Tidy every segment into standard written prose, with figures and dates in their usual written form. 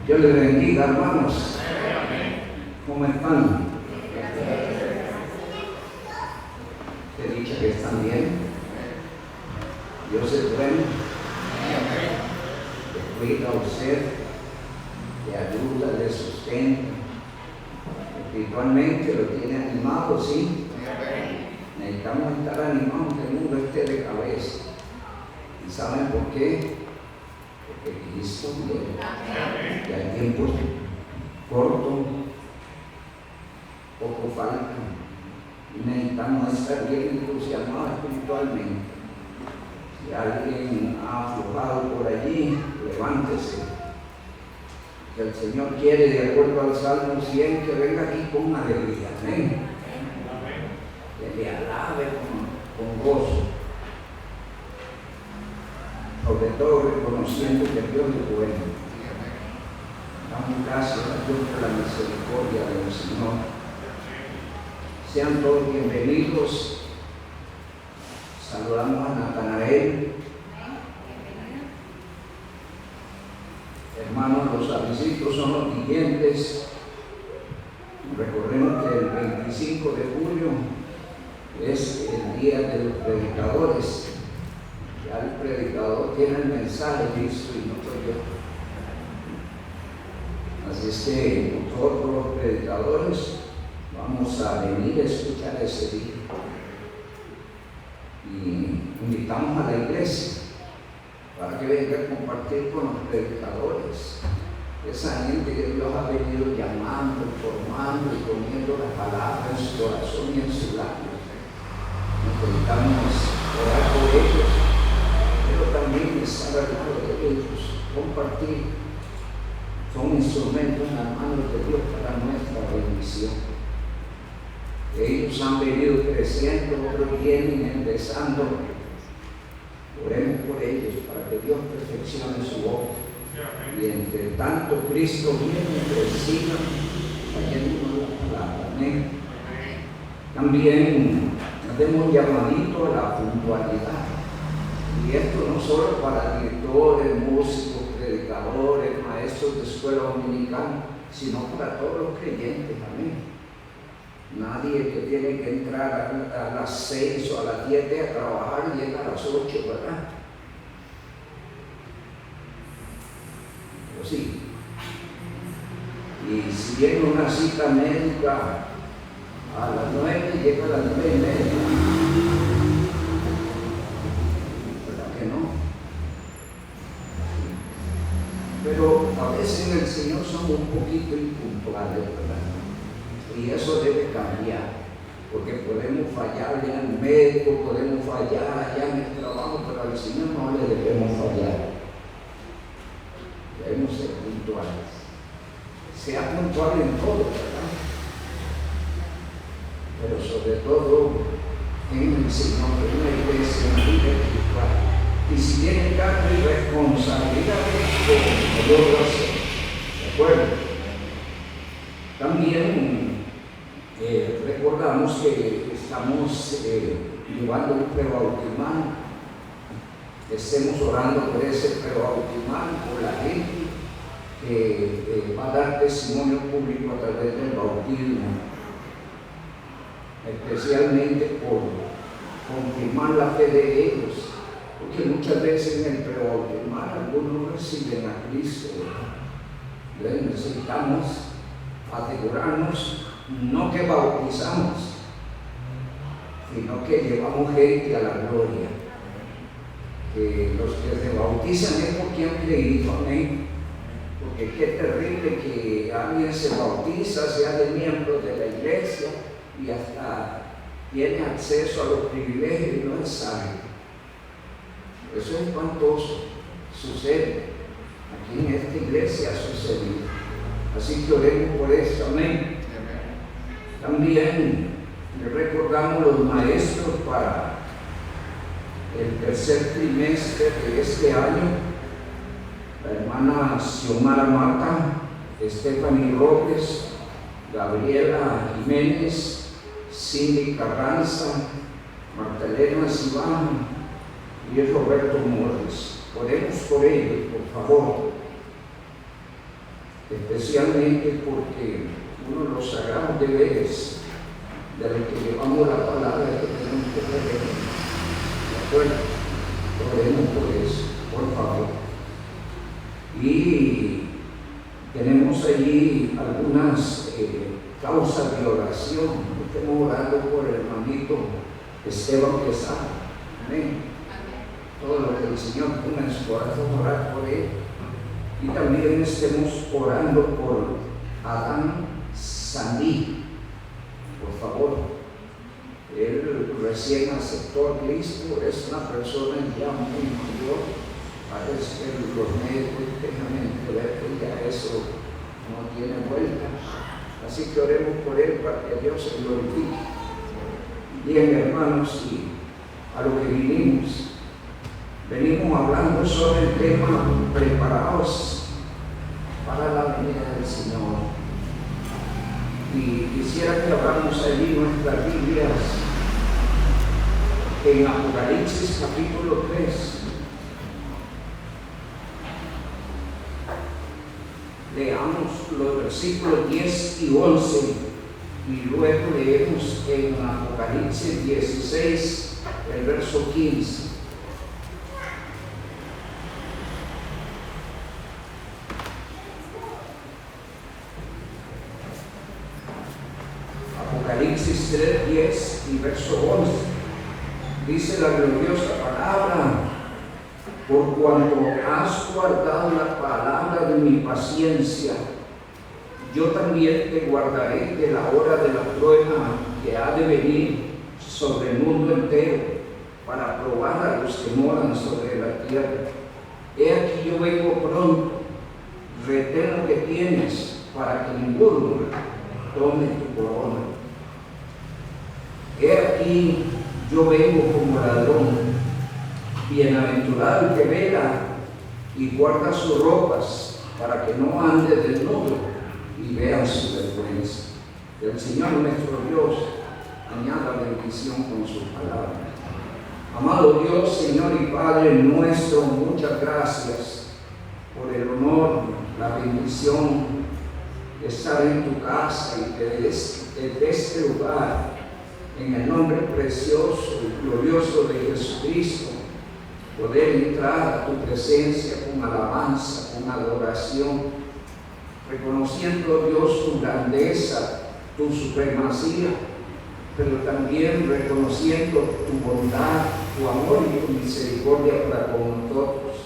Dios les bendiga, hermanos. ¿Cómo están? Te he dicho que están bien. Dios es bueno. Le cuida a usted, le ayuda, le sustenta. Espiritualmente lo tiene animado, ¿sí? Necesitamos estar animados, que el mundo esté de cabeza. ¿Y saben por qué? Porque Cristo viene. Ya hay tiempos cortos, poco falta. Necesitamos estar bien entusiasmados espiritualmente. Si alguien ha aflojado por allí, levántese. Que el Señor quiere, de acuerdo al Salmo 100, que venga aquí con alegría. Amén. Que le alabe con gozo. Sobre todo reconociendo que Dios es bueno. Damos gracias a Dios por la misericordia del Señor. Sean todos bienvenidos. Saludamos a Natanael. Hermanos, los avisos son los siguientes. Recordemos que el 25 de julio es el día de los predicadores. Ya el predicador tiene el mensaje listo y no soy yo. Así es que nosotros los predicadores vamos a venir a escuchar ese día. Y invitamos a la iglesia para que venga a compartir con los predicadores. Esa gente que Dios ha venido llamando, formando y poniendo la palabra en su corazón y en su labio. Necesitamos orar por ellos, pero también estar al lado de ellos, compartir. Son instrumentos en las manos de Dios para nuestra bendición. Ellos han venido creciendo, otros vienen empezando. Oremos por ellos para que Dios perfeccione su obra. Y entre tanto Cristo viene y reciba cayendo la palabra. Amén. También hacemos llamadito a la puntualidad. Y esto no solo para directores, músicos, predicadores, maestros de escuela dominical, sino para todos los creyentes. Amén. Nadie que tiene que entrar a las 6 o a las 7 a trabajar y llega a las 8, ¿verdad? Pero sí. Y si viene una cita médica a las 9, llega a las 9:30. ¿Verdad que no? Pero a veces en el Señor somos un poquito impuntuales, ¿verdad? Y eso debe cambiar, porque podemos fallar ya en el médico, podemos fallar allá en el trabajo, pero al Señor no le debemos fallar. Debemos ser puntuales. Sea puntual en todo, ¿verdad? Pero sobre todo en el Señor, en una iglesia, en la vida espiritual. Y si tiene cargo y responsabilidad, pues no lo hace. ¿De acuerdo? También recordamos que estamos llevando un prebautismal. Estemos orando por ese prebautismal, por la gente que va a dar testimonio público a través del bautismo, especialmente por confirmar la fe de ellos, porque muchas veces en el prebautismal algunos reciben a Cristo. Entonces necesitamos asegurarnos no que bautizamos, sino que llevamos gente a la gloria. Que los que se bautizan es porque han creído, amén. Porque qué terrible que alguien se bautiza, sea de miembro de la iglesia y hasta tiene acceso a los privilegios y no es sabio. Eso es espantoso, sucede. Aquí en esta iglesia ha sucedido. Así que oremos por eso, amén. También recordamos los maestros para el tercer trimestre de este año. La hermana Xiomara Mata, Stephanie Robles, Gabriela Jiménez, Cindy Carranza, Magdalena Sibán y Roberto Morris. Oremos por ellos, por favor. especialmente porque uno de los sagrados deberes de los que llevamos la palabra es que tenemos que creer. ¿De acuerdo? Oremos por eso, por favor. Y tenemos allí algunas causas de oración. Estamos orando por el hermanito Esteban Quesada. Amén. Todo lo que el Señor ponga en su corazón, orar por él. Y también estemos orando por Adán Sandí, por favor. Él recién aceptó a Cristo, es una persona ya muy mayor. Parece que los médicos dejan ver que ya eso no tiene vuelta. Así que oremos por él para que Dios se glorifique. Bien, hermanos, y a lo que venimos hablando sobre el tema preparados para la venida del Señor. Y quisiera que abramos allí nuestras Biblias en Apocalipsis capítulo 3. Leamos los versículos 10 y 11 y luego leemos en Apocalipsis 16 el verso 15. Apocalipsis 3, 10 y verso 11. Dice la gloriosa palabra: por cuanto has guardado la palabra de mi paciencia, yo también te guardaré de la hora de la prueba que ha de venir sobre el mundo entero, para probar a los que moran sobre la tierra. He aquí yo vengo pronto, retén lo que tienes, para que ninguno tome tu corona. He aquí yo vengo como ladrón. Bienaventurado el que vela y guarda sus ropas, para que no ande desnudo y vean su vergüenza. Que el Señor nuestro Dios añada bendición con su palabra. Amado Dios, Señor y Padre nuestro, muchas gracias por el honor, la bendición de estar en tu casa y desde este lugar, en el nombre precioso y glorioso de Jesucristo, poder entrar a tu presencia con alabanza, con adoración, reconociendo, Dios, tu grandeza, tu supremacía, pero también reconociendo tu bondad, tu amor y tu misericordia para con nosotros.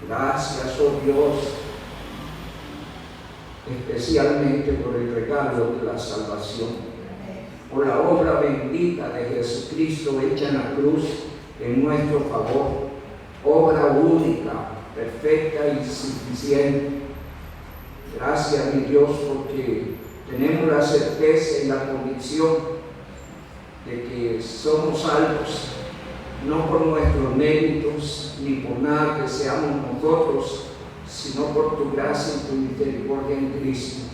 Gracias, oh Dios, especialmente por el regalo de la salvación, por la obra bendita de Jesucristo hecha en la cruz en nuestro favor. Obra única, perfecta y suficiente. Gracias, mi Dios, porque tenemos la certeza y la convicción de que somos salvos, no por nuestros méritos, ni por nada que seamos nosotros, sino por tu gracia y tu misericordia en Cristo.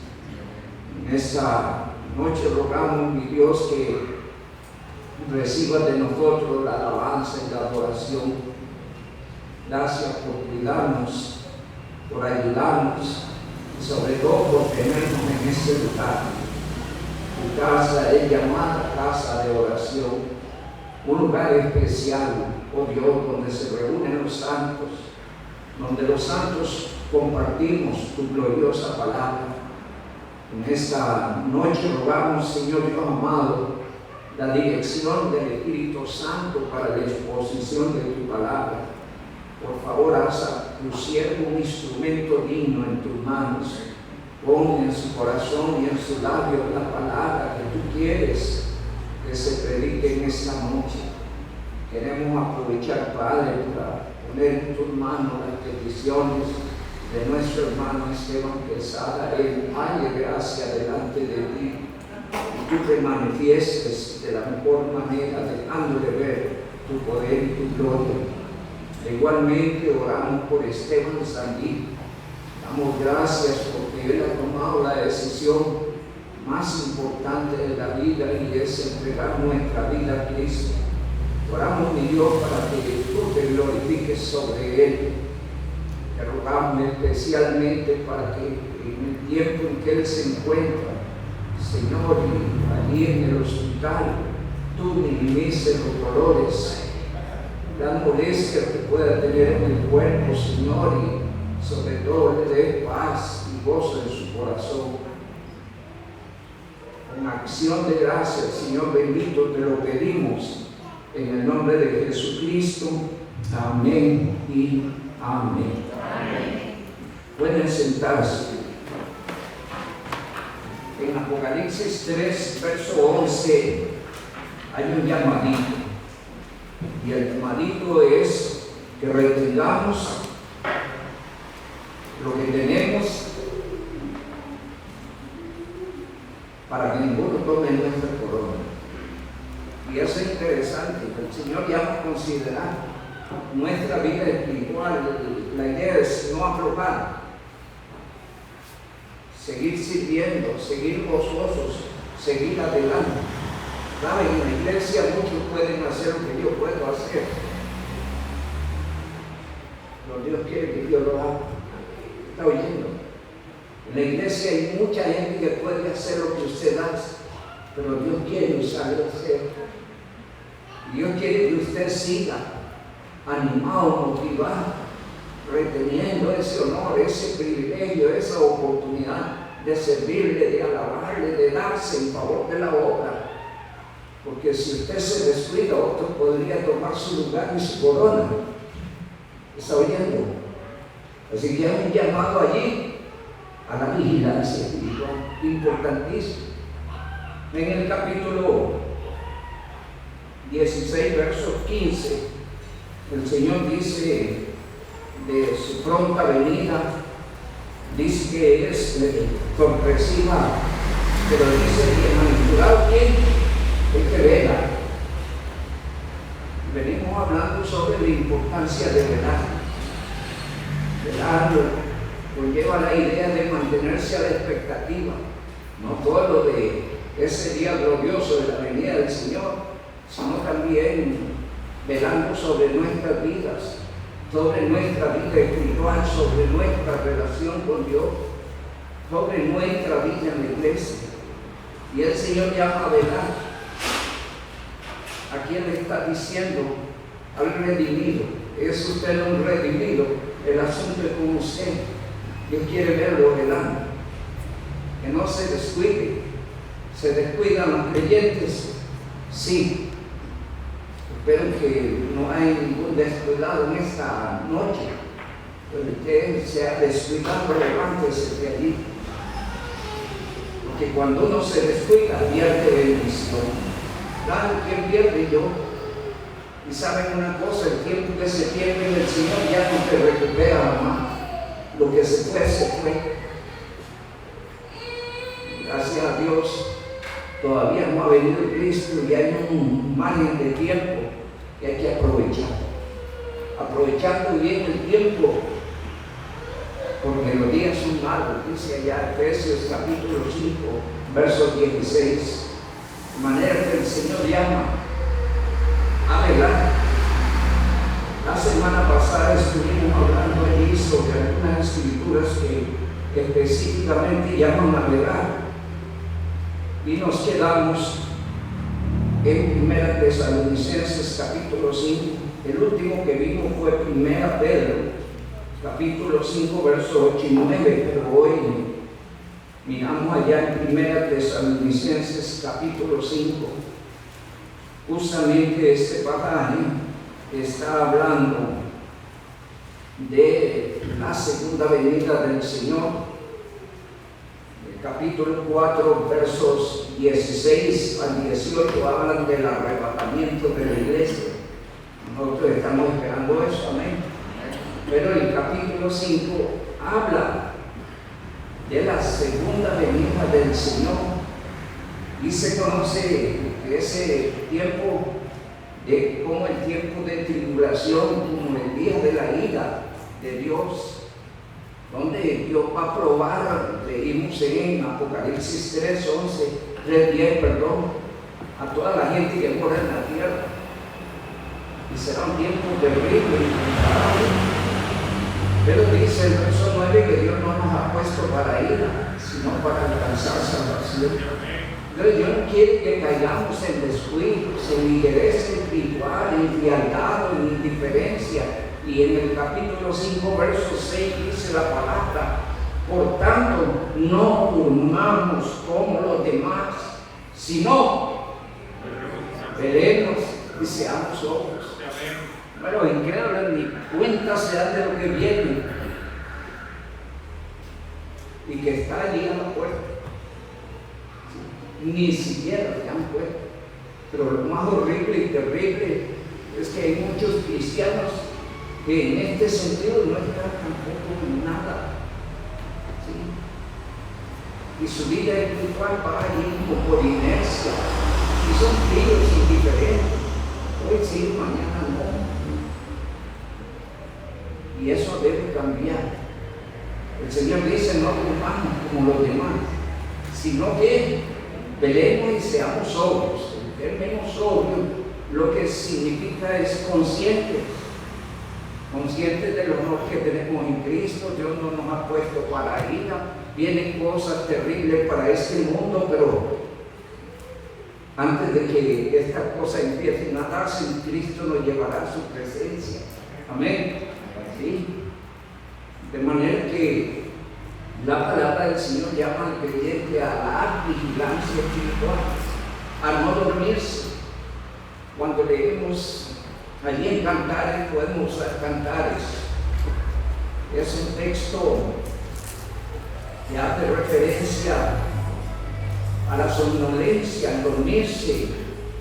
En esta noche rogamos, mi Dios, que recibas de nosotros la alabanza y la adoración. Gracias por cuidarnos, por ayudarnos y sobre todo por tenernos en este lugar. Tu casa es llamada casa de oración, un lugar especial, oh Dios, donde se reúnen los santos, donde los santos compartimos tu gloriosa palabra. En esta noche rogamos, Señor Dios amado, la dirección del Espíritu Santo para la exposición de tu palabra. Por favor, haz a tu siervo un instrumento digno en tus manos. Pon en su corazón y en su labio la palabra que tú quieres que se predique en esta noche. Queremos aprovechar, Padre, para poner en tus manos las peticiones de nuestro hermano Esteban Quesada. Él halle gracia delante de ti y tú te manifiestes de la mejor manera, dejándole ver tu poder y tu gloria. Igualmente oramos por Esteban Sandí. Damos gracias porque él ha tomado la decisión más importante de la vida, y es entregar nuestra vida a Cristo. Oramos, mi Dios, para que tú te glorifiques sobre él. Te rogamos especialmente para que en el tiempo en que él se encuentra, Señor, y allí en el hospital, tú minimices los dolores, las molestias que pueda tener en el cuerpo, Señor, y sobre todo le dé paz y gozo en su corazón. Con acción de gracias, Señor bendito, te lo pedimos en el nombre de Jesucristo. Amén y amén. Amén. Pueden sentarse. En Apocalipsis 3, verso 11, hay un llamadito. Y el llamadito es que retengamos lo que tenemos para que ninguno tome nuestra corona. Y eso es interesante, el Señor llama a considerar nuestra vida espiritual. La idea es no aflojar, seguir sirviendo, seguir gozosos, seguir adelante. ¿Saben? En la iglesia muchos pueden hacer lo que yo puedo hacer, pero Dios quiere que yo lo haga. ¿Está oyendo? En la iglesia hay mucha gente que puede hacer lo que usted hace, pero Dios quiere usarlo hacer. Dios quiere que usted siga animado, motivado, reteniendo ese honor, ese privilegio, esa oportunidad de servirle, de alabarle, de darse en favor de la obra. Porque si usted se descuida, otro podría tomar su lugar y su corona. ¿Está oyendo? Así que hay un llamado allí a la vigilancia espiritual, importantísimo. En el capítulo 16, verso 15, el Señor dice de su pronta venida, dice que es sorpresiva, pero dice: bienaventurado quien el que vela. Venimos hablando sobre la importancia de velar. Velar conlleva la idea de mantenerse a la expectativa, no solo de ese día glorioso de la venida del Señor, sino también velando sobre nuestras vidas, sobre nuestra vida espiritual, sobre nuestra relación con Dios, sobre nuestra vida en la iglesia. Y el Señor llama a velar. ¿A quién le está diciendo? Al redimido. ¿Es usted un redimido? El asunto es con usted. Dios quiere verlo velando. Que no se descuide. ¿Se descuidan los creyentes? Sí. Espero que no haya ningún descuidado en esta noche. Pero usted sea descuidado, levántese de allí. Porque cuando uno se descuida, pierde bendición. Claro, ¿quién pierde? Yo. Y saben una cosa, el tiempo que se pierde en el Señor ya no te recupera más. Lo que se fue, se fue. Gracias a Dios, todavía no ha venido Cristo y hay un margen de tiempo que hay que aprovechar. Aprovechando bien el tiempo, porque los días son malos, dice allá Efesios capítulo 5, verso 16. De manera que el Señor llama a velar. La semana pasada estuvimos hablando allí sobre algunas escrituras que específicamente llaman a velar. Y nos quedamos en 1 Tesalonicenses capítulo 5. El último que vimos fue 1 Pedro capítulo 5, verso 8 y 9, pero hoy miramos allá en 1 Tesalonicenses capítulo 5. Justamente este pasaje está hablando de la segunda venida del Señor. El capítulo 4, versos 16 al 18 hablan del arrebatamiento de la iglesia. Nosotros estamos esperando eso, amén. Pero el capítulo 5 habla de la segunda venida del Señor y se conoce ese tiempo como el tiempo de tribulación, como el día de la ira de Dios, donde Dios va a probar. Leímos en Apocalipsis 3:10, a toda la gente que mora en la tierra, y será un tiempo terrible y Pero dice el verso 9 que Dios no nos ha puesto para ira, sino para alcanzar salvación. Entonces Dios no quiere que caigamos en descuidos, en ligereza espiritual, en frialdad, en indiferencia. Y en el capítulo 5, verso 6 dice la palabra: por tanto, no durmamos como los demás, sino velemos y seamos sobrios. Bueno, increíble, ni cuenta se dan de lo que viene y que está allí a la puerta. Ni siquiera le han puesto. Pero lo más horrible y terrible es que hay muchos cristianos que en este sentido no están tampoco en nada. ¿Sí? Y su vida espiritual va allí como por inercia. Y son fríos indiferentes. Hoy sí, mañana no. Y eso debe cambiar. El Señor dice: no durmamos como los demás, sino que velemos y seamos sobrios. El término sobrio lo que significa es conscientes del honor que tenemos en Cristo. Dios no nos ha puesto para ira. Vienen cosas terribles para este mundo, pero antes de que estas cosas empiecen a darse, Cristo nos llevará a su presencia. Amén. ¿Sí? De manera que la palabra del Señor llama al creyente a la vigilancia espiritual, a no dormirse. Cuando leemos allí en Cantares, podemos usar Cantares. Es un texto que hace referencia a la somnolencia, al dormirse,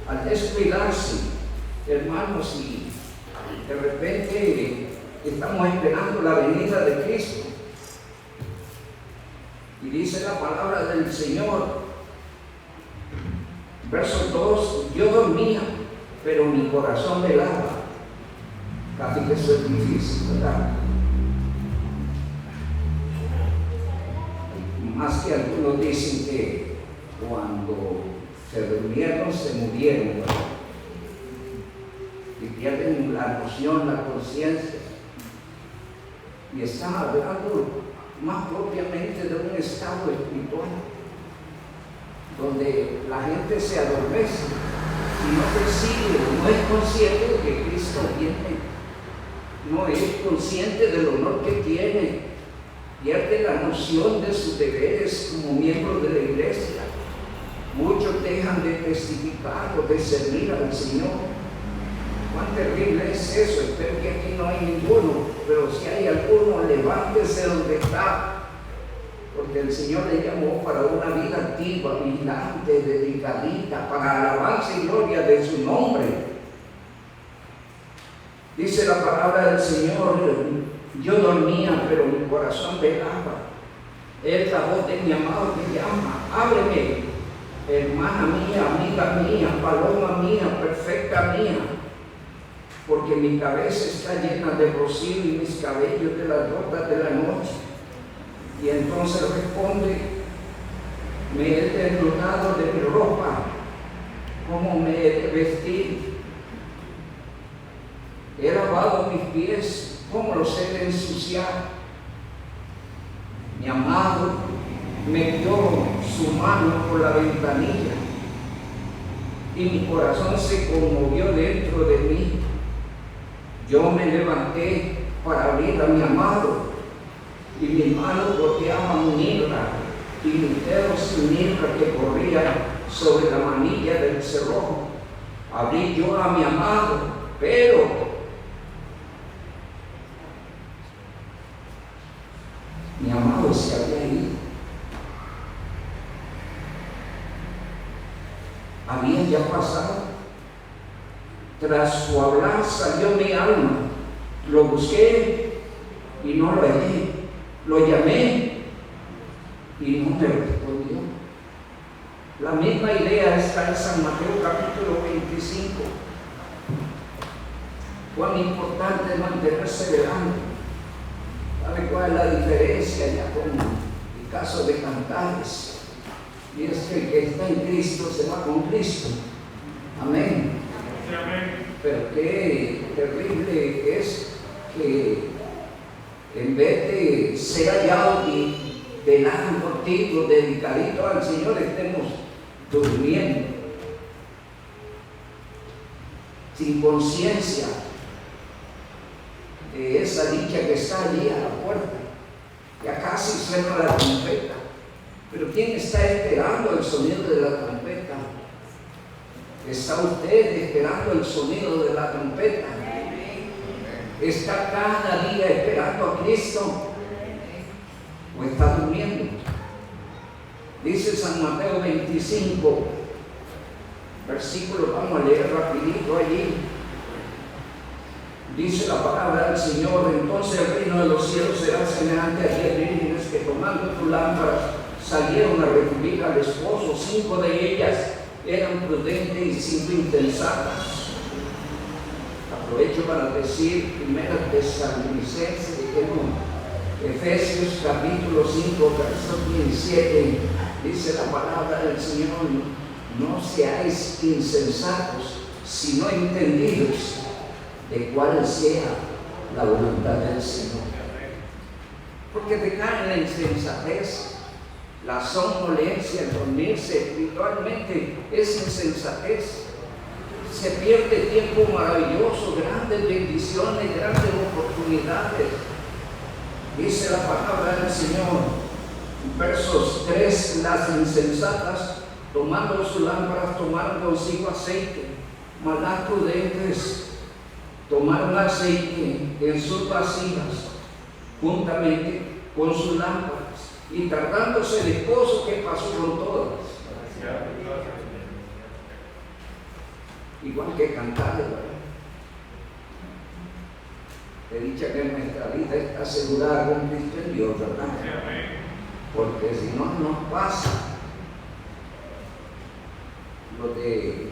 al descuidarse. Hermanos, y de repente estamos esperando la venida de Cristo. Y dice la palabra del Señor, verso 2: yo dormía, pero mi corazón velaba. Casi que eso es difícil, ¿verdad? Más que algunos dicen que cuando se durmieron, se murieron, ¿verdad? Y pierden la noción, la conciencia. Y están hablando más propiamente de un estado espiritual, donde la gente se adormece y no percibe, no es consciente de que Cristo viene, no es consciente del honor que tiene, pierde la noción de sus deberes como miembros de la iglesia. Muchos dejan de testificar o de servir al Señor. Cuán terrible es eso. Espero que aquí no hay ninguno, pero si hay alguno, levántese donde está, porque el Señor le llamó para una vida activa, vigilante, dedicadita, para alabanza y gloria de su nombre. Dice la palabra del Señor: yo dormía, pero mi corazón velaba. Es la voz de mi amado que llama: ábreme, hermana mía, amiga mía, paloma mía, perfecta mía. Porque mi cabeza está llena de rocío y mis cabellos de las gotas de la noche. Y entonces responde: me he desnudado de mi ropa, ¿cómo me he de vestir? He lavado mis pies, ¿cómo los he de ensuciar? Mi amado metió su mano por la ventanilla y mi corazón se conmovió dentro de mí. Yo me levanté para abrir a mi amado, y mis manos goteaban mirra, y mis dedos mirra que corrían sobre la manilla del cerrojo. Abrí yo a mi amado, pero mi amado se había ido. Había ya pasado. Tras su hablar salió mi alma. Lo busqué y no lo hallé. Lo llamé y no me respondió. La misma idea está en San Mateo capítulo 25. Cuán importante es mantenerse velando. ¿Sabe cuál es la diferencia ya con el caso de Cantares? Y es que el que está en Cristo se va con Cristo. Amén. Pero qué terrible es que en vez de ser hallados y velando contigo, dedicaditos al Señor, estemos durmiendo, sin conciencia de esa dicha que está allí a la puerta. Ya casi suena la trompeta, pero ¿quién está esperando el sonido de la trompeta? ¿Está usted esperando el sonido de la trompeta? ¿Está cada día esperando a Cristo? ¿O está durmiendo? Dice San Mateo 25, versículo, vamos a leer rapidito allí. Dice la palabra del Señor: entonces el reino de los cielos será semejante a 10 vírgenes que, tomando sus lámparas, salieron a recibir al esposo. 5 de ellas eran prudentes y 5 insensatas. Aprovecho para decir 1 Tesalonicenses, Efesios capítulo 5, verso 17, dice la palabra del Señor: no seáis insensatos, sino entendidos de cuál sea la voluntad del Señor. Porque te cae la insensatez, la somnolencia, el dormirse espiritualmente es insensatez. Se pierde tiempo maravilloso, grandes bendiciones, grandes oportunidades. Dice la palabra del Señor, versos 3, las insensatas, tomando sus lámparas, tomaron consigo aceite, mas las prudentes tomaron aceite en sus vasijas, juntamente con sus lámparas, y tardándose el esposo, que pasó con todas. Igual que cantar, ¿verdad? He dicho que nuestra vida está asegurada con Cristo en Dios, ¿verdad? Porque si no nos pasa lo de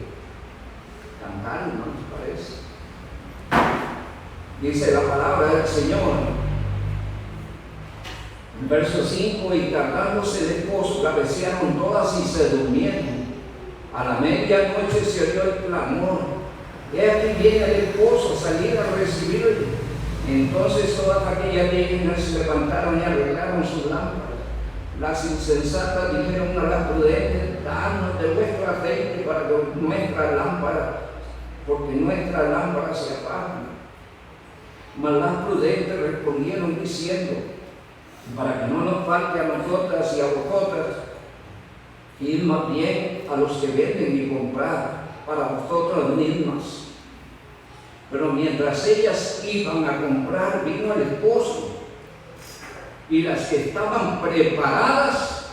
cantar, ¿no nos parece? Dice la palabra del Señor, en verso 5, y tardándose el esposo, cabecearon todas y se durmieron. A la medianoche se oyó el clamor: he aquí viene el esposo, a salir a recibirlo. Entonces todas aquellas vírgenes se levantaron y arreglaron sus lámparas. Las insensatas dijeron a las prudentes: dadnos de vuestro aceite para que nuestra lámpara, porque nuestra lámpara se apaga. Mas las prudentes respondieron diciendo: para que no nos falte a nosotras y a vosotras, id más bien a los que venden y comprar para vosotras mismas. Pero mientras ellas iban a comprar, vino el esposo, y las que estaban preparadas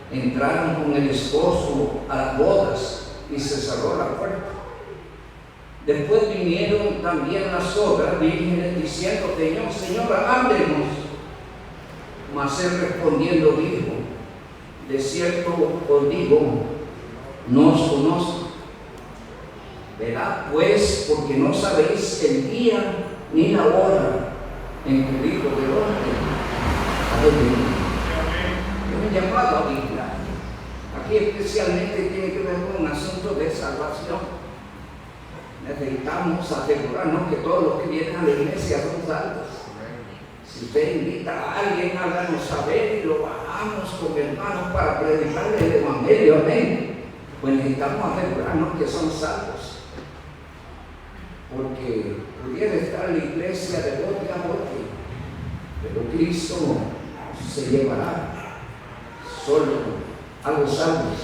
entraron con el esposo a las bodas, y se cerró la puerta. Después vinieron también las otras vírgenes diciendo: Señor, Señora, ábrenos. Mas él respondiendo dijo: de cierto os digo, no os conozco. Velad pues, porque no sabéis el día ni la hora en que el Hijo del Hombre ha de venir. Es un llamado a vigilar. Aquí especialmente tiene que ver con un asunto de salvación. Necesitamos asegurarnos que todos los que vienen a la iglesia son salvos. Si usted invita a alguien, háganos saber y lo bajamos con hermanos para predicarle el evangelio, amén. Pues necesitamos asegurarnos que son salvos. Porque pudiera estar la iglesia de bote a bote, pero Cristo se llevará solo a los salvos.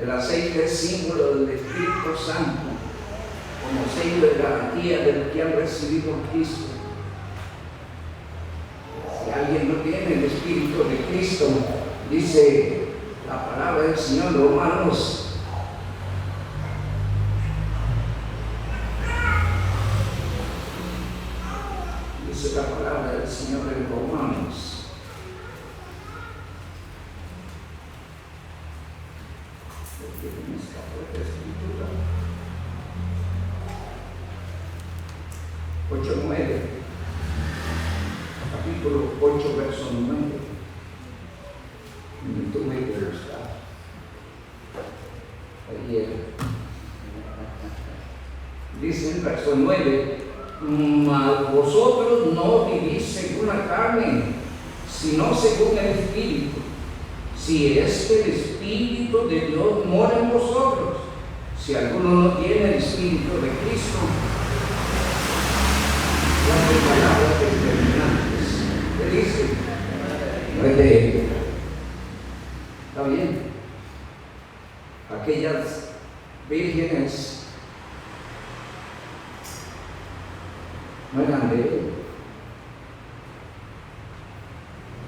El aceite es símbolo del Espíritu Santo, como sello de garantía de los que han recibido a Cristo. Si alguien no tiene el Espíritu de Cristo, dice la palabra del Señor en Romanos, dice la palabra del Señor en Romanos, porque me escapó esta escritura, 8:9, capítulo 8, verso 9. Me tuve que buscar ayer. Dice el verso 9: mas vosotros no vivís según la carne, sino según el Espíritu. Si es que el Espíritu de Dios mora en vosotros. Si alguno no tiene el Espíritu de Cristo, las palabras determinantes, ¿qué dice? No es de él. ¿Está bien? Aquellas vírgenes no eran de él.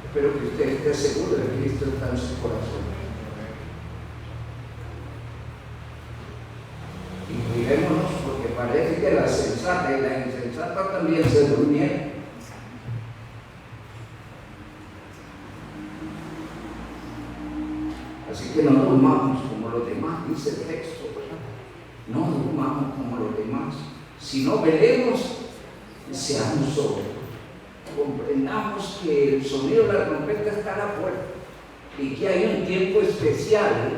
Espero que usted esté seguro de que Cristo está en su corazón. Y cuidémonos, porque parece que la sensata y la insensata también se durmieron. Así que no durmamos como los demás, dice el texto, ¿verdad? No durmamos como los demás, sino velemos y seamos sobrios. Comprendamos que el sonido de la trompeta está a la puerta y que hay un tiempo especial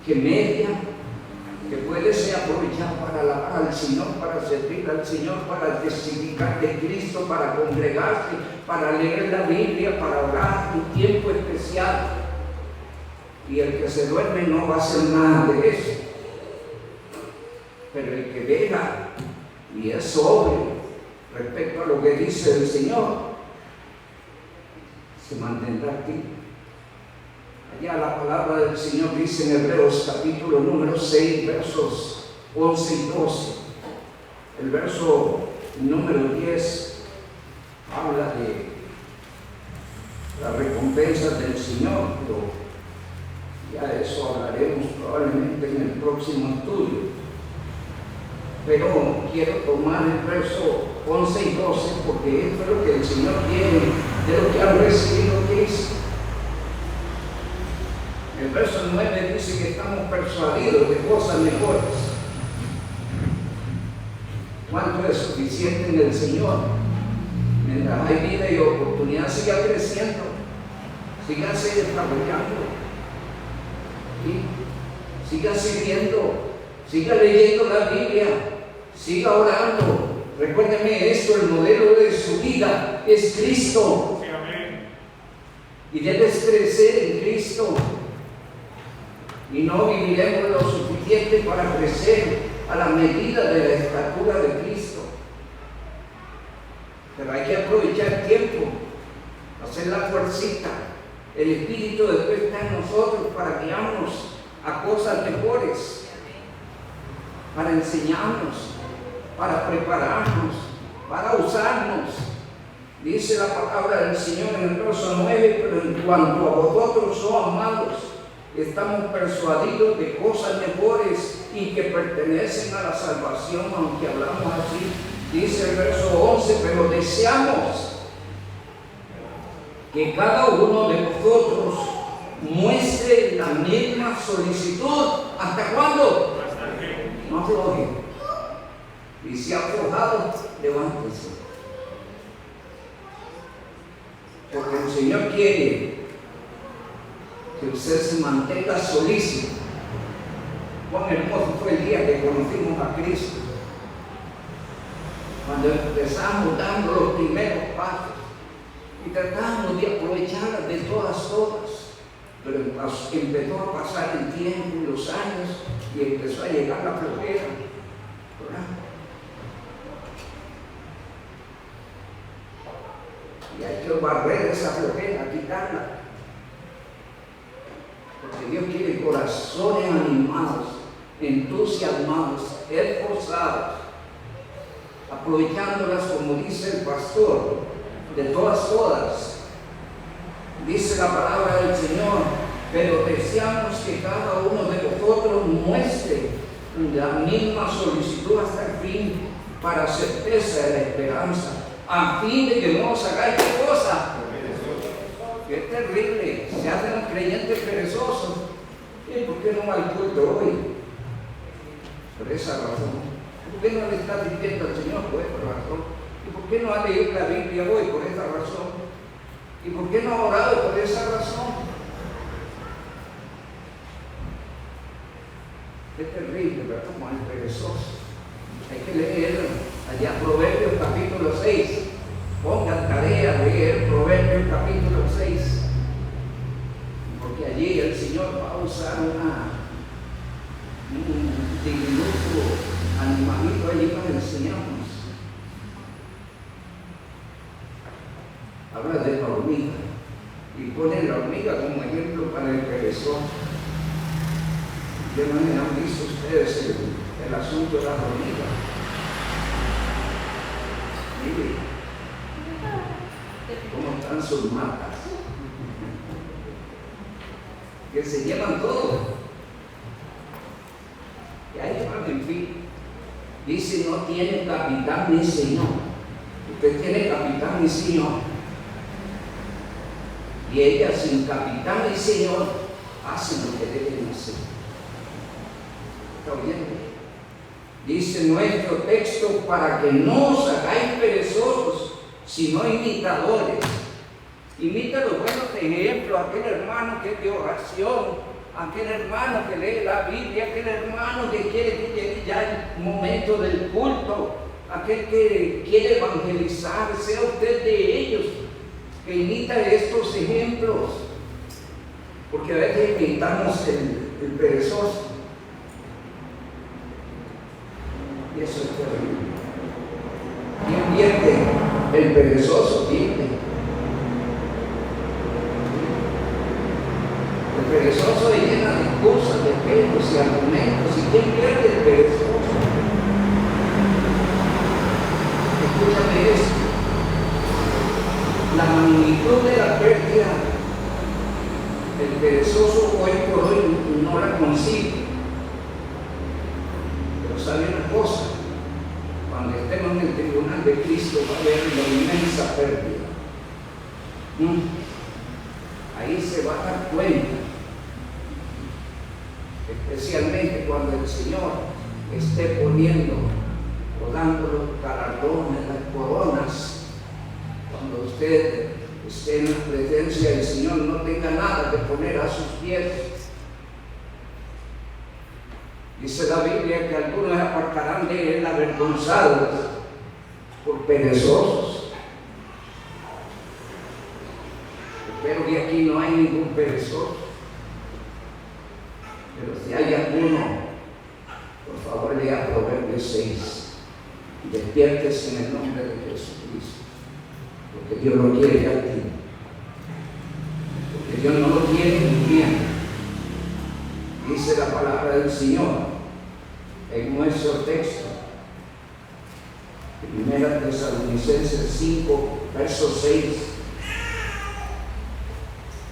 que media, que puede ser aprovechado para alabar al Señor, para servir al Señor, para testificar de Cristo, para congregarse, para leer la Biblia, para orar, un tiempo especial. Y el que se duerme no va a hacer nada de eso. Pero el que vela y es sobrio respecto a lo que dice el Señor, se mantendrá aquí. Allá la palabra del Señor dice en Hebreos capítulo número 6, versos 11 y 12. El verso número 10 habla de las recompensas del Señor, pero ya de eso hablaremos probablemente en el próximo estudio. Pero quiero tomar el verso 11 y 12 porque esto es lo que el Señor quiere de lo que han recibido Cristo. El verso 9 dice que estamos persuadidos de cosas mejores. ¿Cuánto es suficiente en el Señor? Mientras hay vida y oportunidad, siga creciendo, sígase desarrollando, ¿sí? Siga sirviendo, siga leyendo la Biblia, siga orando. Recuérdeme esto, el modelo de su vida es Cristo. Sí, amén. Y debes crecer en Cristo. Y no viviremos lo suficiente para crecer a la medida de la estatura de Cristo. Pero hay que aprovechar el tiempo, hacer la fuercita. El Espíritu después está en nosotros para guiarnos a cosas mejores, para enseñarnos, para prepararnos, para usarnos. Dice la palabra del Señor en el verso 9, pero en cuanto a vosotros, oh amados, estamos persuadidos de cosas mejores y que pertenecen a la salvación, aunque hablamos así. Dice el verso 11, pero deseamos que cada uno de vosotros muestre la misma solicitud. ¿Hasta cuándo? No afloje. Y si ha aflojado, levántese. Porque el Señor quiere que usted se mantenga solícito. Cuán hermoso fue el día que conocimos a Cristo, cuando empezamos dando los primeros pasos y tratamos de aprovecharlas de todas, pero empezó a pasar el tiempo y los años y empezó a llegar la flojera, ¿verdad? Y hay que barrer esa flojera, quitarla. Porque Dios quiere corazones animados, entusiasmados, esforzados, aprovechándolas como dice el pastor, de todas. Dice la palabra del Señor, pero deseamos que cada uno de vosotros muestre la misma solicitud hasta el fin, para certeza de la esperanza, a fin de que no os hagáis qué cosa. Qué terrible, se hacen los creyentes perezosos. ¿Y por qué no va al culto hoy? Por esa razón. ¿Por qué no le está diciendo al Señor? Por esa razón. ¿Y por qué no ha leído la Biblia hoy? Por esa razón. ¿Y por qué no ha orado? Por esa razón. Qué terrible, ¿verdad? Como el perezoso. Hay que leer, Allá Proverbios capítulo 6. Pongan tarea de leer Proverbios capítulo 6. Porque allí el Señor va a usar un diminuto animalito allí para enseñarnos. Habla de la hormiga y pone la hormiga como ejemplo para el perezoso. ¿De manera han visto ustedes el asunto de las hormigas? Miren cómo están sus matas, que se llevan todo. Y ahí van, en fin. Dice, no tiene capitán ni señor. Usted tiene capitán ni señor. Y ellas sin capitán ni señor hacen lo que deben hacer. ¿Está oyendo? Dice nuestro texto, para que no os hagáis perezosos, sino imitadores. Imita los buenos ejemplos, aquel hermano que es de oración, aquel hermano que lee la Biblia, aquel hermano que quiere que llegue ya el momento del culto, aquel que quiere evangelizar, sea usted de ellos, que imita estos ejemplos, porque a veces imitamos el perezoso, y eso es terrible. ¿Quién pierde? El perezoso pierde. El perezoso se llena de excusas, de pelos y argumentos, y ¿quién pierde? El perezoso. Escúchame esto. La magnitud de la pérdida, el perezoso hoy por hoy no la consigue. Pero sabe una cosa, cuando estemos en el tribunal de Cristo va a haber una inmensa pérdida. Ahí se va a dar cuenta, especialmente cuando el Señor esté poniendo o dando los galardones, las coronas. Cuando usted esté en la presencia del Señor, no tenga nada que poner a sus pies. Dice la Biblia que algunos apartarán de él avergonzados por perezosos. Espero que aquí no hay ningún perezoso. Pero si hay alguno, por favor lea Proverbios 6. Despiértese en el nombre de Jesucristo. Porque Dios lo quiere a ti. Porque Dios no lo quiere bien. Dice la palabra del Señor en nuestro texto, Primera Tesalonicenses 5, verso 6.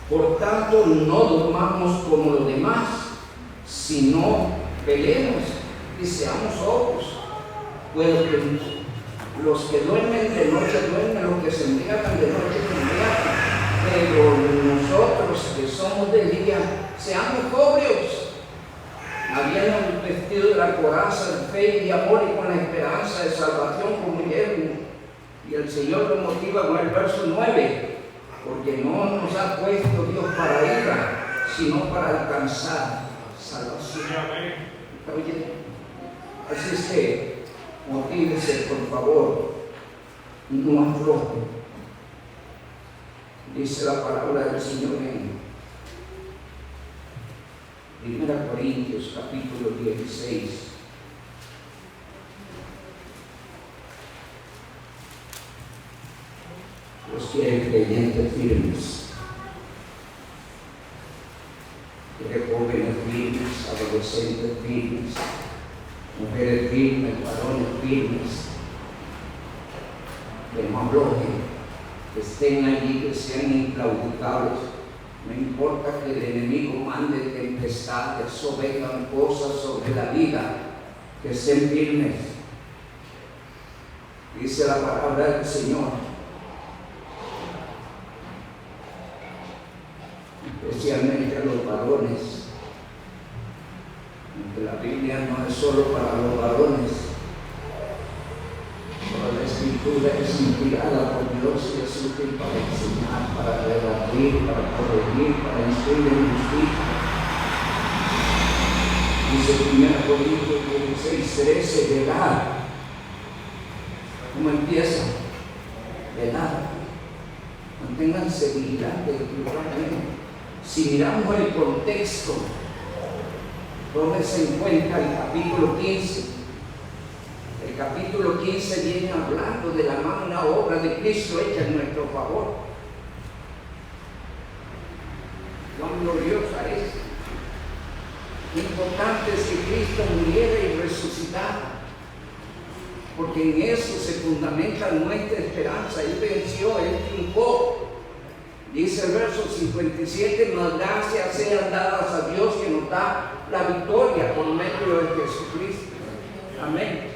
Por tanto, no durmamos como los demás, sino velemos y seamos sobrios. Pues los que duermen de noche duermen, los que se embriagan de noche se embriagan. Pero nosotros que somos de día, seamos sobrios, habiendo vestido de la coraza de fe y de amor y con la esperanza de salvación como yermo. Y el Señor lo motiva con el verso 9, porque no nos ha puesto Dios para ira, sino para alcanzar salvación. Oye, así es que motívese, por favor, no afloje. Dice la palabra del Señor en 1 Corintios capítulo 16. Los quiere creyentes firmes, quiere jóvenes firmes, adolescentes firmes, mujeres firmes, varones firmes, que no aflojen, que estén allí, que sean inclaudicables. No importa que el enemigo mande tempestades o vengan cosas sobre la vida, que estén firmes. Dice la palabra del Señor, especialmente a los varones, aunque la Biblia no es solo para los varones. Toda la Escritura es inspirada por Dios y es útil para enseñar, para redarguir, para corregir, para instruir en justicia. Dice 1 Corintios 16, 13, velad, ¿Cómo empieza? Velad. Manténganse vigilantes espiritualmente. Si miramos el contexto donde se encuentra el capítulo 15, el capítulo 15 viene hablando de la magna obra de Cristo hecha en nuestro favor. Cuán gloriosa es. Lo importante es que Cristo muriera y resucitara, porque en eso se fundamenta nuestra esperanza. Él venció, Él triunfó. Dice el verso 57, mas gracias sean dadas a Dios que nos da la victoria por medio de Jesucristo. Amén.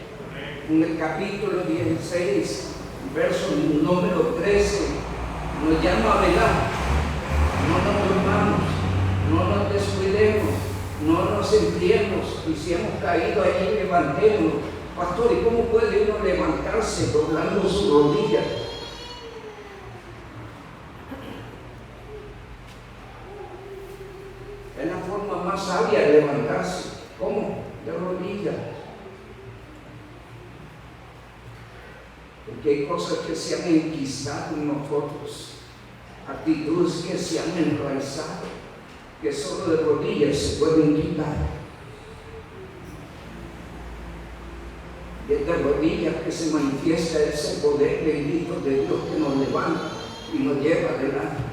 En el capítulo 16, verso número 13, nos llama a velar. No nos durmamos, no nos descuidemos, no nos enfriemos, y si hemos caído ahí, levantémonos. Pastor, ¿y cómo puede uno levantarse doblando sus rodillas? Es la forma más sabia de levantarse. ¿Cómo? De rodillas. Porque hay cosas que se han enquistado en nosotros, actitudes que se han enraizado, que solo de rodillas se pueden quitar. Y es de rodillas que se manifiesta ese poder bendito de Dios que nos levanta y nos lleva adelante.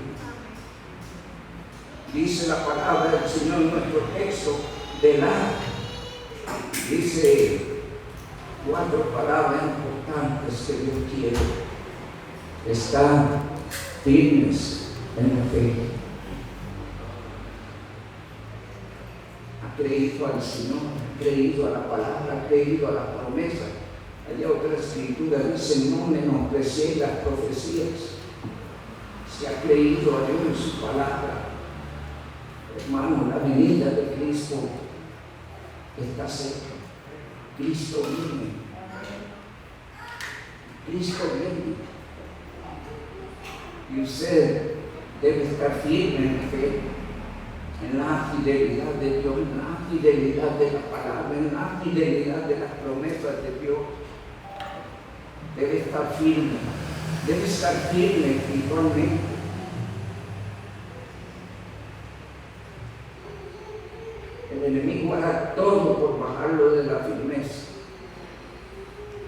Dice la palabra del Señor en nuestro texto, velad. Dice 4 palabras importantes que Dios quiere. Estar firmes en la fe. Ha creído al Señor, ha creído a la palabra, ha creído a la promesa. Hay otra escritura, dice, no menosprecéis las profecías. Se ha creído a Dios en su palabra. Hermano, la venida de Cristo está cerca. Cristo viene. Cristo viene. Y usted debe estar firme en la fe, en la fidelidad de Dios, en la fidelidad de la palabra, en la fidelidad de las promesas de Dios. Debe estar firme espiritualmente. El enemigo hará todo por bajarlo de la firmeza,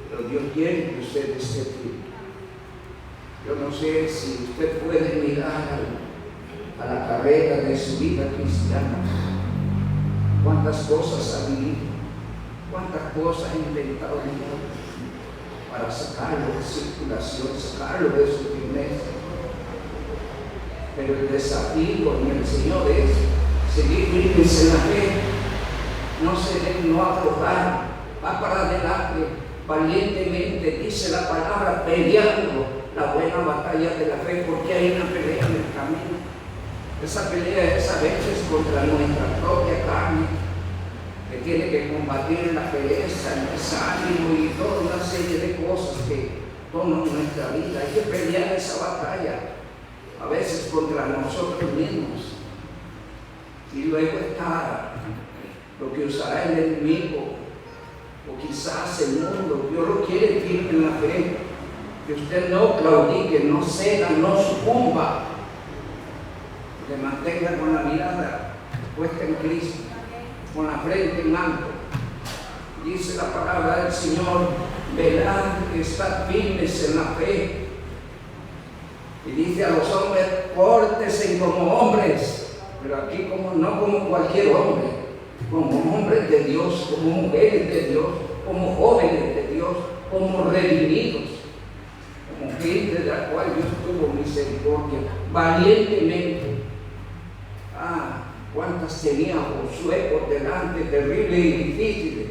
pero Dios quiere que usted esté firme. Yo no sé si usted puede mirar a la carrera de su vida cristiana, cuántas cosas ha vivido, cuántas cosas ha inventado para sacarlo de circulación, sacarlo de su firmeza. Pero el desafío en el Señor es seguir firmes en la fe, no aflojar, va para adelante, valientemente, dice la palabra, peleando la buena batalla de la fe, porque hay una pelea en el camino. Esa pelea es a veces contra nuestra propia carne, que tiene que combatir la pereza, el desánimo y toda una serie de cosas que toman nuestra vida. Hay que pelear esa batalla, a veces contra nosotros mismos. Y luego está lo que usará el enemigo, o quizás el mundo. Dios lo quiere firme en la fe, que usted no claudique, no ceda, no sucumba, que mantenga con la mirada puesta en Cristo, con la frente en alto. Dice la palabra del Señor, velad, estad firmes en la fe. Y dice a los hombres, pórtense como hombres. Pero aquí no como cualquier hombre, como hombres de Dios, como mujeres de Dios, como jóvenes de Dios, como redimidos, como gente de la cual Dios tuvo misericordia, valientemente. Cuántas tenía Josué por delante, terribles y difíciles.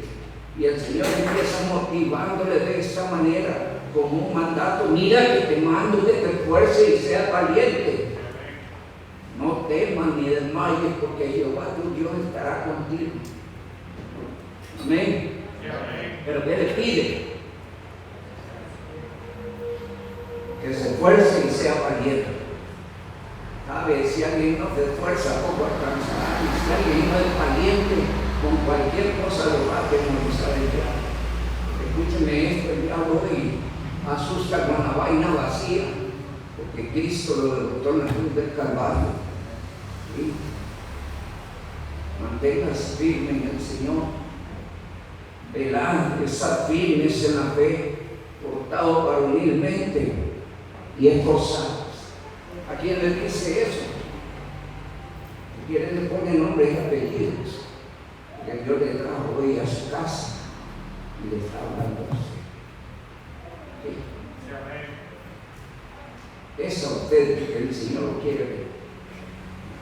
Y el Señor empieza motivándole de esta manera, como un mandato: mira que te mando que te esfuerces y seas valiente. No temas ni desmayes, porque Jehová tu Dios estará contigo. Amén. Pero ¿qué le pide? Que se esfuerce y sea valiente. ¿Sabe? Si alguien no se esfuerza, poco alcanzará. Y si alguien no es valiente, con cualquier cosa lo va a demonizar el diablo. Escúcheme esto, el diablo hoy asusta con la vaina vacía, porque Cristo lo derrotó en la cruz del Calvario. ¿Sí? Manténgase firme en el Señor, velad, estar firmes en la fe, portados varonilmente y esforzados. ¿A quién le dice eso? ¿A quién le pone nombres y apellidos? Que Dios le trajo hoy a su casa y le está hablando a usted. ¿Sí? Es a usted que el Señor lo quiere ver,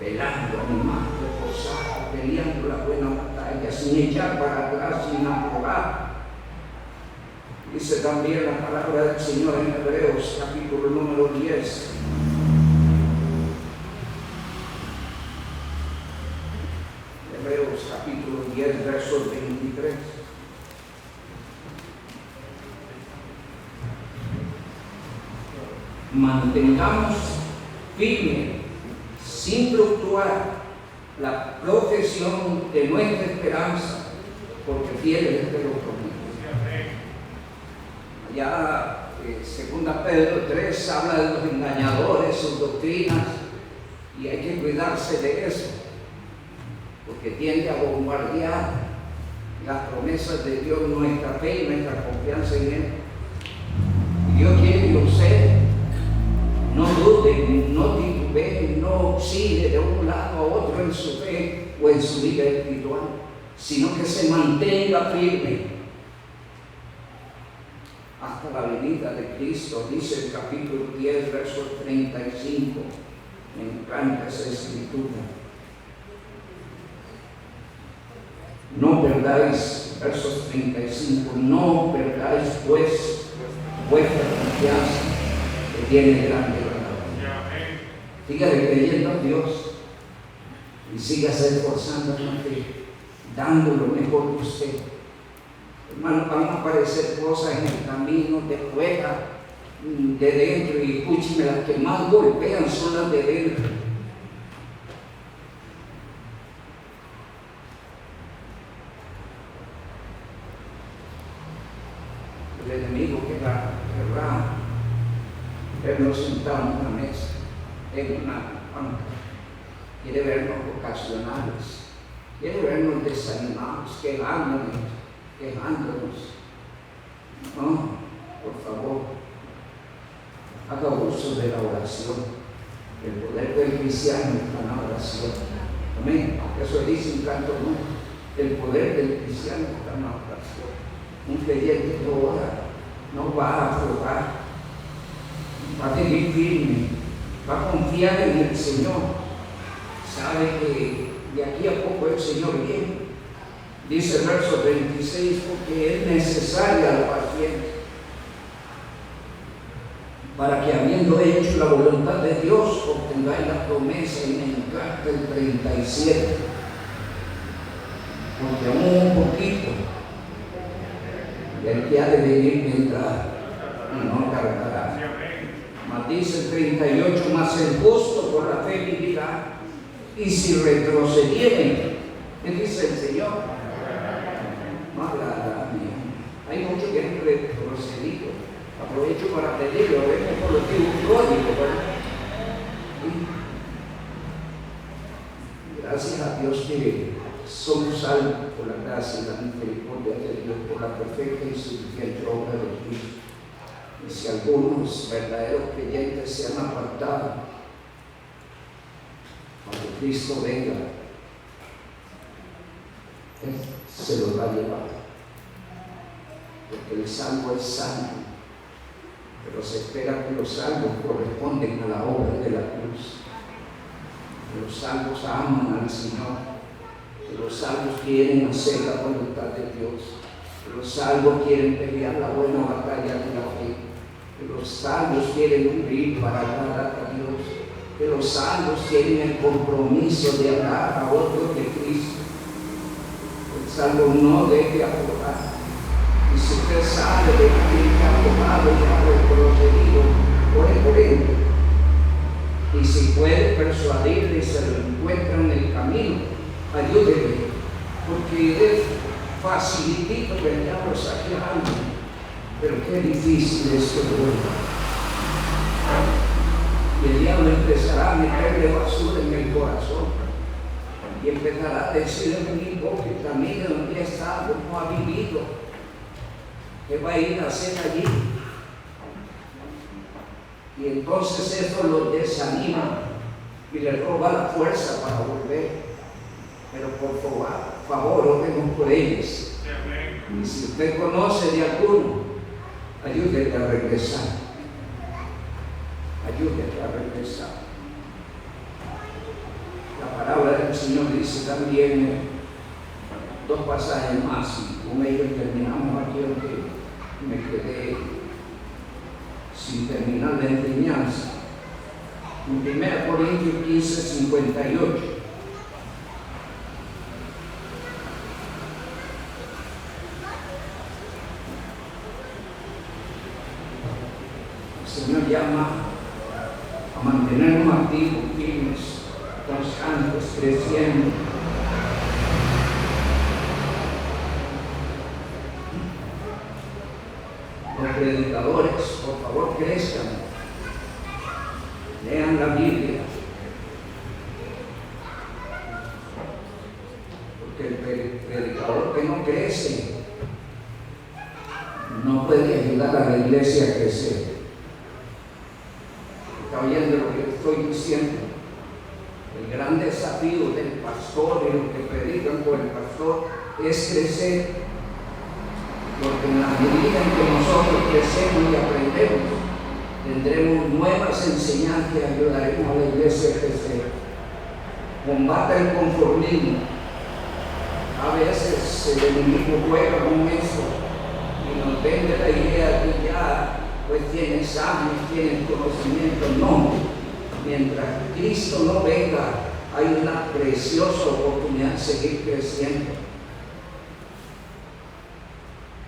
velando, animando, esforzado, peleando la buena batalla, sin echar para atrás, sin aprobar. Dice también la palabra del Señor en Hebreos, capítulo número 10. Hebreos, capítulo 10, verso 23. Mantengamos firme, sin fluctuar, la profesión de nuestra esperanza, porque fiel es el que lo promete. Ya 2 Pedro 3 habla de los engañadores, sus doctrinas, y hay que cuidarse de eso, porque tiende a bombardear las promesas de Dios, nuestra fe y nuestra confianza en Él. Y Dios quiere que usted no dude, no titubee, no oscile de un lado a otro en su fe o en su vida espiritual, sino que se mantenga firme hasta la venida de Cristo. Dice el capítulo 10, verso 35. Me encanta esa escritura. No perdáis, versos 35, no perdáis pues vuestra confianza, que tiene grande valor. Sígale creyendo a Dios y sígase esforzando en la fe, dando lo mejor de usted. Hermano, van a aparecer cosas en el camino de fuera, de dentro, y escúcheme, las que más golpean son las de dentro. El enemigo querrá vernos sentados en una mesa, en una banca, quiere vernos ocasionales, quiere vernos desanimados, quejándonos. No, por favor, haga uso de la oración. El poder del cristiano está en la oración. Amén. Eso dice un canto, ¿no? El poder del cristiano está en la oración. Un creyente que ora no va a aflojar, va a seguir firme, va a confiar en el Señor. Sabe que de aquí a poco el Señor viene. Dice el verso 26, porque es necesaria la paciencia, para que habiendo hecho la voluntad de Dios, obtengáis la promesa. Y me encanta el 37, porque aún un poquito, el que ha de venir vendrá y no tardará. Mas dice el 38, mas el justo por la fe vivirá, y si retrocedieren, ¿qué dice el Señor? Hay muchos que han retrocedido. Aprovecho para pedirlo, vemos por lo que un código, ¿verdad? Gracias a Dios que somos salvos por la gracia y la misericordia de Dios, por la perfecta y suficiente obra de Cristo. Y si algunos verdaderos creyentes se han apartado, cuando Cristo venga, Él se los va a llevar. Porque el salvo es santo, pero se espera que los salvos corresponden a la obra de la cruz. Que los salvos aman al Señor, que los salvos quieren hacer la voluntad de Dios, que los salvos quieren pelear la buena batalla de la fe, que los salvos quieren vivir para agradar a Dios, que los salvos tienen el compromiso de hablar a otros de Cristo. El salvo no debe aflojar. Y si usted sabe de alguien que ha aflojado y ha retrocedido, ore por él. Y si puede persuadirle y se lo encuentra en el camino, ayúdele, porque es facilitito que el diablo saque a alguien Pero qué difícil es que vuelva. Y el diablo empezará a meterle basura en el corazón. Y empezará a decirle a un hipócrita: mire dónde ha estado, no ha vivido. ¿Qué va a ir a hacer allí? Y entonces eso lo desanima y le roba la fuerza para volver. Pero por favor, oremos por ellos. Y si usted conoce de alguno, ayúdele a regresar. Ayúdele a regresar. La palabra del Señor dice también dos pasajes más, y con ellos terminamos aquí, aunque me quedé sin terminar la enseñanza. En 1 Corintios 15, 58. El Señor llama a mantenernos activos, firmes, constantes, creciendo. Los predicadores, por favor, crezcan. Lean la Biblia. Porque el predicador que no crece no puede ayudar a la iglesia a crecer. ¿Está oyendo lo que estoy diciendo? El gran desafío del pastor y los que predican por el pastor es crecer. Porque en la medida en que nosotros crecemos y aprendemos, tendremos nuevas enseñanzas y ayudaremos a la iglesia a crecer. Combata el conformismo. A veces el enemigo juega con eso y nos vende la idea que ya pues tienes años, tienes conocimiento. No, mientras Cristo no venga, hay una preciosa oportunidad de seguir creciendo,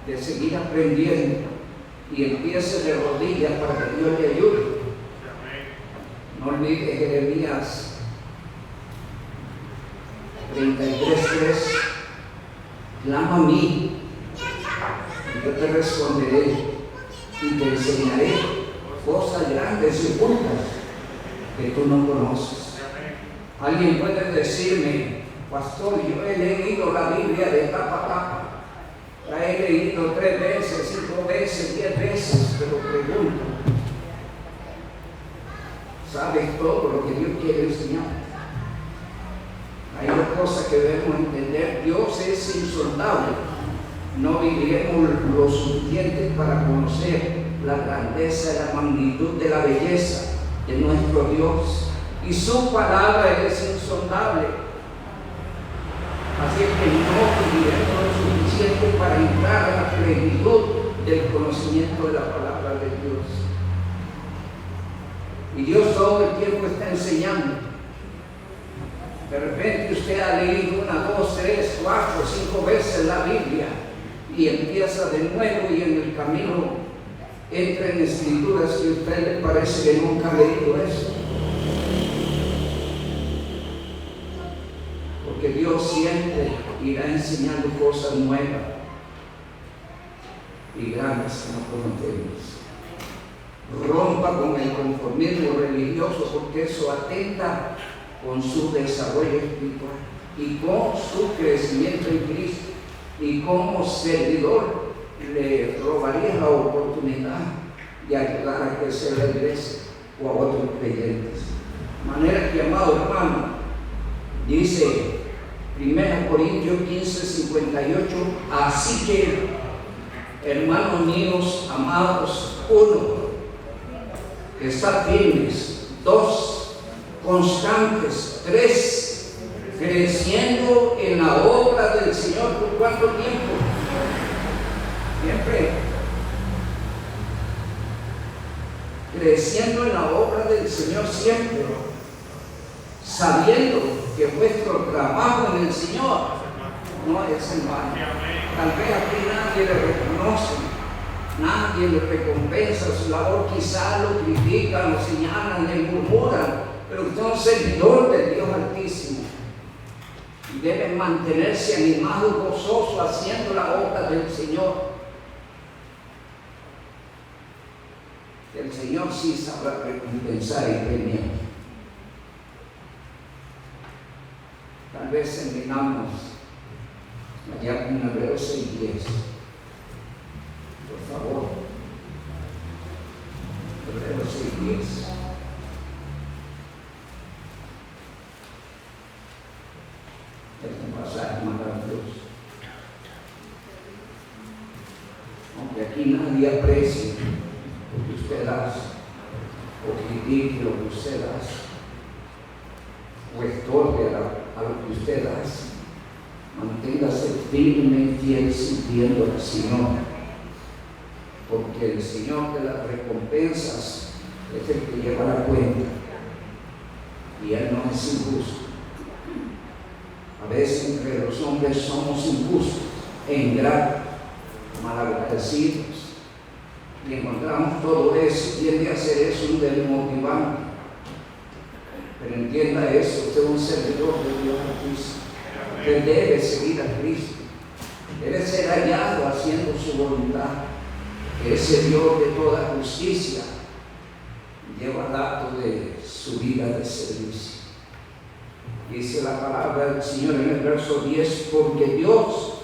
de seguir aprendiendo, y empiece de rodillas para que Dios le ayude. No olvide Jeremías 33:3: clama a mí y yo te responderé y te enseñaré cosas grandes y ocultas que tú no conoces. Alguien puede decirme: pastor, yo he leído la Biblia de tapa a tapa. La he leído 3 veces, 5 veces, 10 veces, pero pregunto: ¿sabes todo lo que Dios quiere enseñar? Hay dos cosas que debemos entender. Dios es insondable. No viviremos lo suficiente para conocer la grandeza y la magnitud de la belleza de nuestro Dios. Y su palabra es insondable. Así es que no viviremos lo suficiente para entrar a la plenitud del conocimiento de la palabra de Dios. Y Dios todo el tiempo está enseñando. De repente usted ha leído 1, 2, 3, 4, 5 veces la Biblia y empieza de nuevo, y en el camino entra en escrituras que a usted le parece que nunca ha leído eso. Porque Dios siempre irá enseñando cosas nuevas y grandes que no conocemos. Rompa con el conformismo religioso, porque eso atenta con su desarrollo espiritual y con su crecimiento en Cristo. Y como servidor le robaría la oportunidad de ayudar a crecer la iglesia o a otros creyentes. De manera que, amado hermano, dice 1 Corintios 15, 58: así que, hermanos míos amados, 1, estad firmes; 2, constantes; 3, creciendo en la obra del Señor. ¿Por cuánto tiempo? Siempre. Creciendo en la obra del Señor siempre, sabiendo que vuestro trabajo en el Señor no es en vano. Tal vez aquí nadie le reconoce, nadie le recompensa su labor, quizá lo critican, lo señalan, le murmuran, pero usted es un servidor del Dios Altísimo y debe mantenerse animado y gozoso haciendo la obra del Señor. Señor sí sabrá recompensar y premiar. Tal vez terminamos allá con Hebreos 6:10. Por favor. Hebreos 6:10. Es un pasaje maravilloso. Aunque aquí nadie aprecie lo que usted hace, o critique lo que usted hace, o estorbe a lo que usted hace, manténgase firme y fiel sirviendo al Señor, porque el Señor de las recompensas es el que lleva la cuenta y Él no es injusto. A veces entre los hombres somos injustos e ingratos, malagradecidos, y encontramos todo eso, tiende a ser eso un desmotivante. Pero entienda eso, usted es un servidor de Dios Altísimo. Usted debe seguir a Cristo, debe ser hallado haciendo su voluntad. Ese Dios de toda justicia lleva el acto de su vida de servicio. Dice la palabra del Señor en el verso 10, porque Dios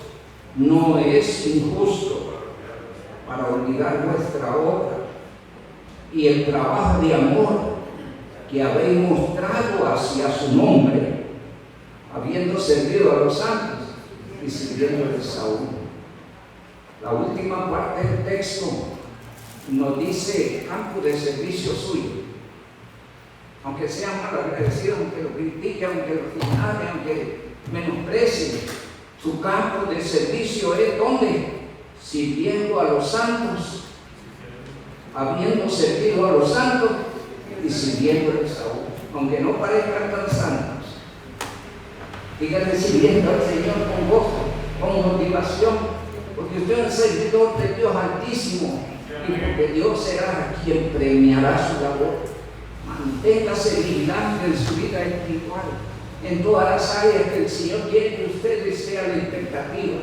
no es injusto para olvidar vuestra obra y el trabajo de amor que habéis mostrado hacia su nombre, habiendo servido a los santos y sirviéndoles aún. La última parte del texto nos dice campo de servicio suyo. Aunque sean malagradecidos, aunque lo critiquen, aunque lo señalen, aunque menosprecien, su campo de servicio es ¿dónde? Sirviendo a los santos, habiendo servido a los santos y sirviéndoles aún, aunque no parezcan tan santos. Díganle sirviendo al Señor con gozo, con motivación, porque usted es el servidor de Dios Altísimo y porque Dios será quien premiará su labor. Manténgase vigilante en su vida espiritual, en todas las áreas que el Señor quiere que usted esté a la expectativa.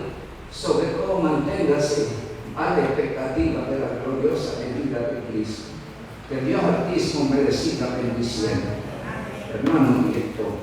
Sobre todo manténgase a la expectativa de la gloriosa venida de Cristo. Que Dios Altísimo merezca bendición. Hermano director.